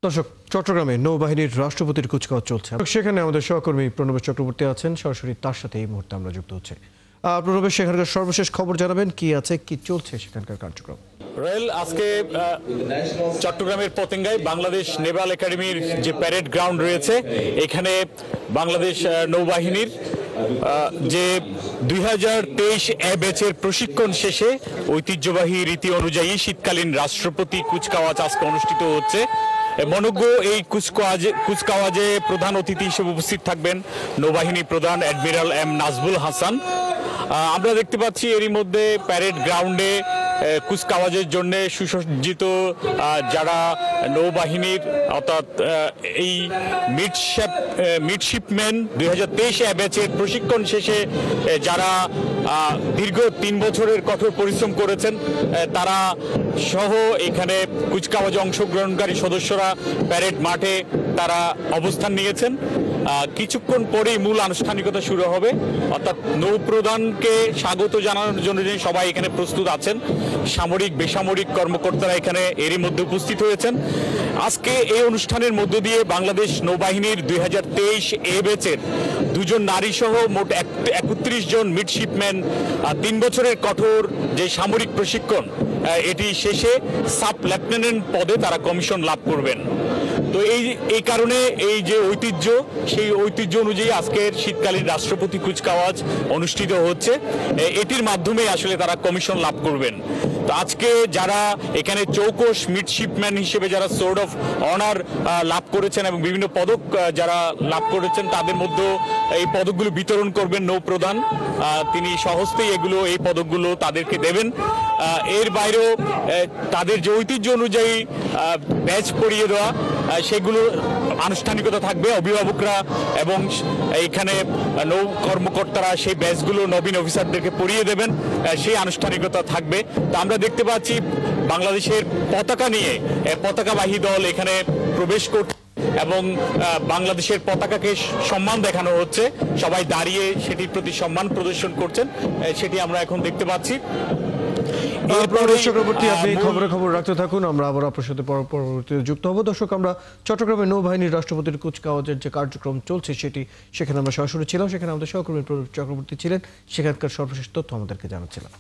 দর্শক, চট্টগ্রামে নৌবাহিনীর রাষ্ট্রপতির কুচকাওয়াজ চলছে। সেখানে আমাদের সহকর্মী প্রণবেশ চক্রবর্তী আছেন, সরাসরি তার সাথে এই মুহূর্তে আমরা যুক্ত হচ্ছে। প্রণবেশ, সেখানকার সর্বশেষ খবর জানাবেন, কি আছে, কি চলছে সেখানকার কার্যক্রম? রয়েল, আজকে চট্টগ্রামের পতেঙ্গায় বাংলাদেশ নেভাল একাডেমির যে প্যারেড গ্রাউন্ড রয়েছে, এখানে বাংলাদেশ নৌবাহিনীর যে 2023 এ ব্যাচের প্রশিক্ষণ শেষে ঐতিহ্যবাহী রীতি অনুযায়ী শীতকালীন রাষ্ট্রপতি কুচকাওয়াজ আজকে অনুষ্ঠিত হচ্ছে। মনোজ্ঞ এই কুচকাওয়াজে প্রধান অতিথি হিসেবে উপস্থিত থাকবেন নৌবাহিনী প্রধান অ্যাডমিরাল এম নাজবুল হাসান। আমরা দেখতে পাচ্ছি এরই মধ্যে প্যারেড গ্রাউন্ডে কুচকাওয়াজের জন্য সুসজ্জিত যারা নৌবাহিনীর অর্থাৎ এই মিডশিপম্যান 2023 ব্যাচের প্রশিক্ষণ শেষে যারা দীর্ঘ 3 বছরের কঠোর পরিশ্রম করেছেন তারা সহ এখানে কুচকাওয়াজে অংশগ্রহণকারী সদস্যরা প্যারেড মাঠে তারা অবস্থান নিয়েছেন। কিছুক্ষণ পরেই মূল আনুষ্ঠানিকতা শুরু হবে, অর্থাৎ নৌপ্রধানকে স্বাগত জানানোর জন্য সবাই এখানে প্রস্তুত আছেন। সামরিক বেসামরিক কর্মকর্তারা এখানে এরই মধ্যে উপস্থিত হয়েছেন। আজকে এই অনুষ্ঠানের মধ্য দিয়ে বাংলাদেশ নৌবাহিনীর 2023 এ ব্যাচের 2 নারী সহ মোট 31 জন মিডশিপম্যান 3 বছরের কঠোর যে সামরিক প্রশিক্ষণ এটি শেষে সাব লেফটেন্যান্ট পদে তারা কমিশন লাভ করবেন। তো এই কারণে এই যে ঐতিহ্য, সেই ঐতিহ্য অনুযায়ী আজকের শীতকালীন রাষ্ট্রপতি কুচকাওয়াজ অনুষ্ঠিত হচ্ছে। এটির মাধ্যমে আসলে তারা কমিশন লাভ করবেন। তো আজকে যারা এখানে চৌকস মিডশিপম্যান হিসেবে যারা সোর্ড অফ অনার লাভ করেছেন এবং বিভিন্ন পদক যারা লাভ করেছেন, তাদের মধ্যে এই পদকগুলো বিতরণ করবেন নৌপ্রধান। তিনি স্বহস্তেই এই পদকগুলো তাদেরকে দেবেন। এর বাইরেও তাদের যে ঐতিহ্য অনুযায়ী ব্যাচ পরিয়ে দেওয়া, সেগুলো আনুষ্ঠানিকতা থাকবে। অভিভাবকরা এবং এইখানে নৌ কর্মকর্তারা সেই ব্যাচগুলো নবীন অফিসারদেরকে পরিয়ে দেবেন, সেই আনুষ্ঠানিকতা থাকবে। তো আমরা দেখতে পাচ্ছি বাংলাদেশের পতাকা নিয়ে পতাকাবাহী দল এখানে প্রবেশ করছে এবং বাংলাদেশের পতাকাকে সম্মান দেখানো হচ্ছে। সবাই দাঁড়িয়ে সেটির প্রতি সম্মান প্রদর্শন করছেন, সেটি আমরা এখন দেখতে পাচ্ছি। চক্রবর্তী, আপনি খবর রাখতে থাকুন, আমরা আবার আপনার সাথে পরবর্তীতে যুক্ত হব। দর্শক, আমরা চট্টগ্রামে নৌবাহিনীর রাষ্ট্রপতির কুচকাওয়াজের যে কার্যক্রম চলছে সেখানে আমরা সরাসরি ছিলাম। সেখানে আমাদের সহকর্মী চক্রবর্তী ছিলেন, সেখানকার সর্বশেষ তথ্য আমাদেরকে জানাচ্ছিলাম।